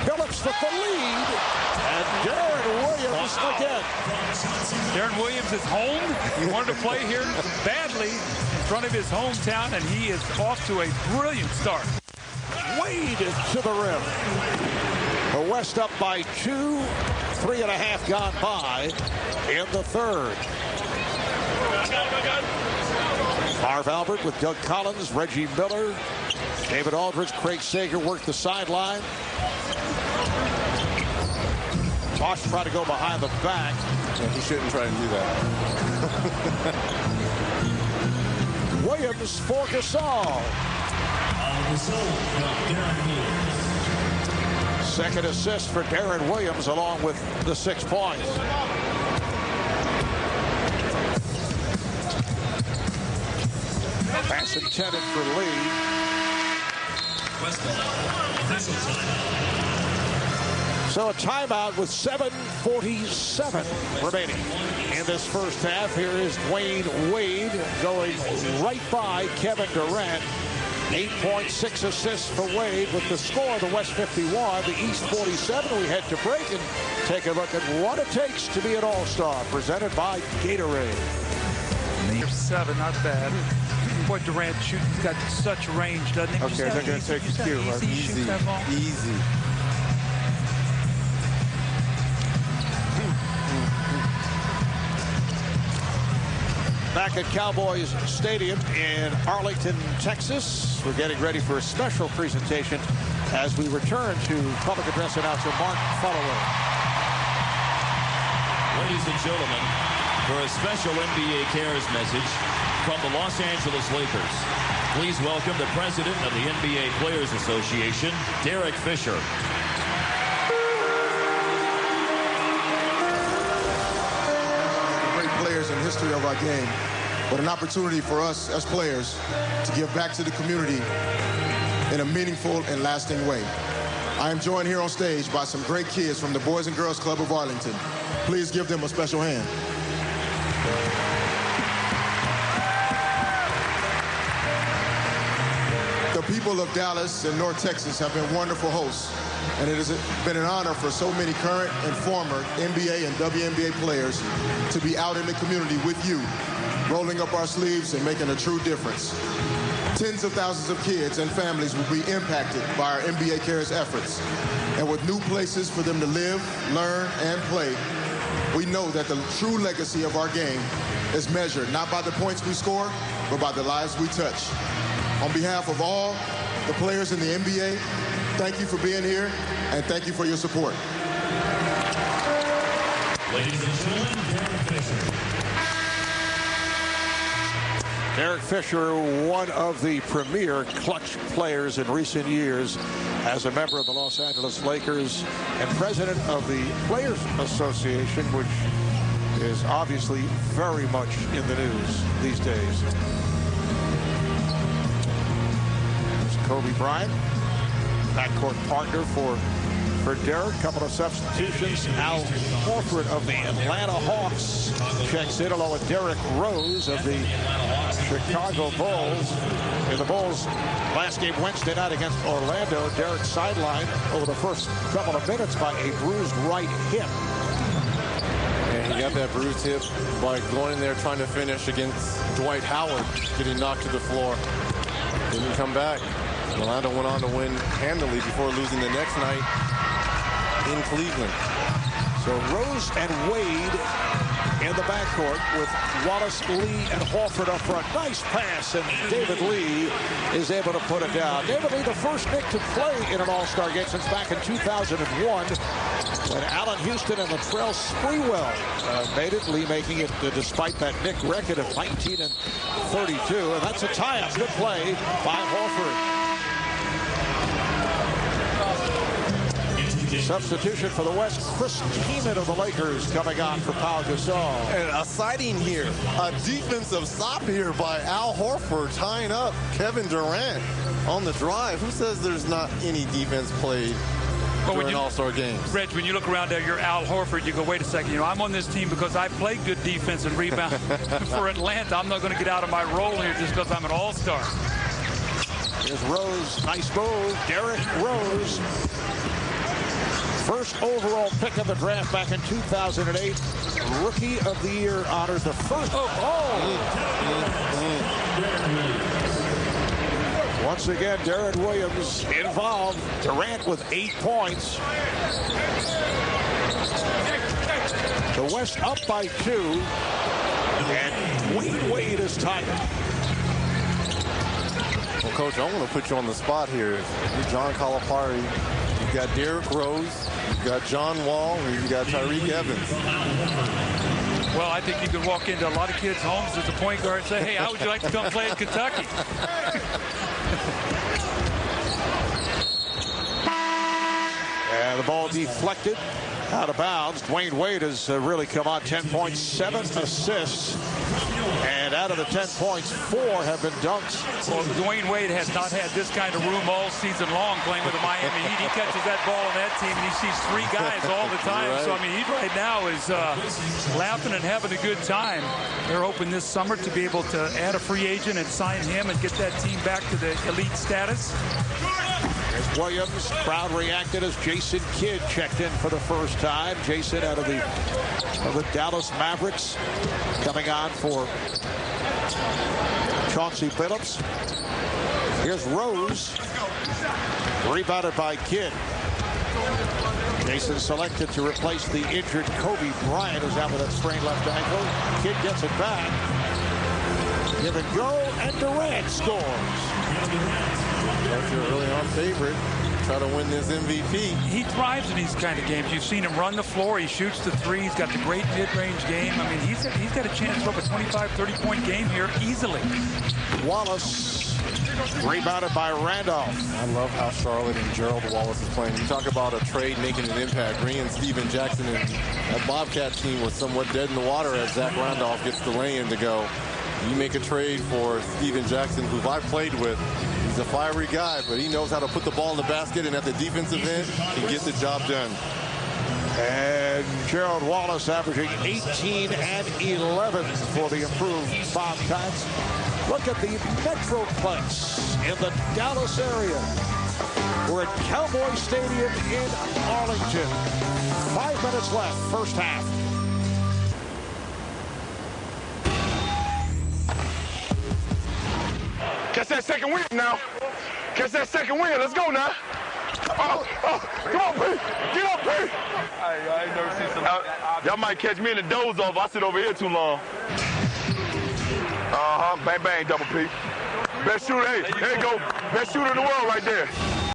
Phillips with the lead, and Darren Williams again. Darren Williams is home. He wanted to play here badly in front of his hometown, and he is off to a brilliant start. Wade to the rim. The West up by 2, 3.5 gone by in the third. Marv Albert with Doug Collins, Reggie Miller, David Aldridge, Craig Sager worked the sideline. Tosh tried to go behind the back. Yeah, he shouldn't try and do that. Williams for Gasol. Second assist for Darren Williams along with the 6 points. Pass intended for Lee. So a timeout with 7:47 remaining in this first half. Here is Dwayne Wade going right by Kevin Durant. 8.6 assists for Wade with the score. The West 51, the East 47. We head to break and take a look at what it takes to be an All-Star. Presented by Gatorade. 7, not bad. Boy, Durant shoots. He's got such range, doesn't he? Okay, they're going to take his cue. Easy, easy. Back at Cowboys Stadium in Arlington, Texas. We're getting ready for a special presentation as we return to public address announcer Mark Follower. Ladies and gentlemen, for a special NBA Cares message from the Los Angeles Lakers, please welcome the president of the NBA Players Association, Derek Fisher. Great players in the history of our game, but an opportunity for us as players to give back to the community in a meaningful and lasting way. I am joined here on stage by some great kids from the Boys and Girls Club of Arlington. Please give them a special hand. The people of Dallas and North Texas have been wonderful hosts, and it has been an honor for so many current and former NBA and WNBA players to be out in the community with you, rolling up our sleeves and making a true difference. Tens of thousands of kids and families will be impacted by our NBA Cares efforts. And with new places for them to live, learn, and play, we know that the true legacy of our game is measured not by the points we score, but by the lives we touch. On behalf of all the players in the NBA, thank you for being here, and thank you for your support. Ladies and gentlemen, Derek Fisher. Derek Fisher, one of the premier clutch players in recent years as a member of the Los Angeles Lakers and president of the Players Association, which is obviously very much in the news these days. There's Kobe Bryant, backcourt partner for Derek. Couple of substitutions. Al Horford of the Atlanta Hawks checks in along with Derrick Rose of the Chicago Bulls. In the Bulls' last game Wednesday night against Orlando, Derrick sidelined over the first couple of minutes by a bruised right hip. And he got that bruised hip by going in there trying to finish against Dwight Howard, getting knocked to the floor. Didn't come back. Orlando went on to win handily before losing the next night in Cleveland. So Rose and Wade in the backcourt with Wallace, Lee, and Horford up front. Nice pass, and David Lee is able to put it down. David Lee, the first Knick to play in an All-Star game since back in 2001 when Allen Houston and Latrell Sprewell made it. Lee making it despite that Knick record of 19 and 32. And that's a tie-up. Good play by Horford. Substitution for the West, Chris Keenan of the Lakers coming on for Pau Gasol. And a sighting here, a defensive stop here by Al Horford tying up Kevin Durant on the drive. Who says there's not any defense played during All-Star games? Reg, when you look around there, you're Al Horford, you go, wait a second, you know, I'm on this team because I play good defense and rebound for Atlanta. I'm not going to get out of my role here just because I'm an All-Star. Here's Rose. Nice move. Derrick Rose. First overall pick of the draft back in 2008. Rookie of the Year honors the first. Once again, Derrick Williams involved. Durant with 8 points. The West up by 2. And Wade is tied. Well, Coach, I'm going to put you on the spot here. You're John Calipari. You've got Derrick Rose. You've got John Wall. And you've got Tyreke Evans. Well, I think you could walk into a lot of kids' homes as a point guard and say, hey, how would you like to come play in Kentucky? And the ball deflected out of bounds. Dwayne Wade has really come on. 10 points, 7 assists. And out of the 10 points, 4 have been dunks. Well, Dwayne Wade has not had this kind of room all season long playing with the Miami Heat. He catches that ball on that team, and he sees 3 guys all the time. Right. So, I mean, he right now is laughing and having a good time. They're hoping this summer to be able to add a free agent and sign him and get that team back to the elite status. As Williams, crowd reacted as Jason Kidd checked in for the first time. Jason out of the Dallas Mavericks, coming on for Chauncey Billups. Here's Rose, rebounded by Kidd. Jason selected to replace the injured Kobe Bryant, who's out with that sprained left ankle. Kidd gets it back. Give and go, and Durant scores. That's your early on favorite. Try to win this MVP. He thrives in these kind of games. You've seen him run the floor. He shoots the 3. He's got the great mid-range game. I mean, he's got a chance to have a 25, 30-point game here easily. Wallace, rebounded by Randolph. I love how Charlotte and Gerald Wallace is playing. You talk about a trade making an impact. Green and Steven Jackson and that Bobcat team was somewhat dead in the water as Zach Randolph gets the lay-in to go. You make a trade for Steven Jackson, who I've played with. He's a fiery guy, but he knows how to put the ball in the basket, and at the defensive end, he gets the job done. And Gerald Wallace averaging 18 and 11 for the improved Bobcats. Look at the Metroplex in the Dallas area. We're at Cowboy Stadium in Arlington. 5 minutes left, first half. Catch that second win now. Catch that second win. Let's go now. Oh, come on, P. Get up, P. I ain't never seen something. Y'all might catch me in the doze off. I sit over here too long. Bang, bang, double P. Best shooter, hey, there you go. Best shooter in the world right there.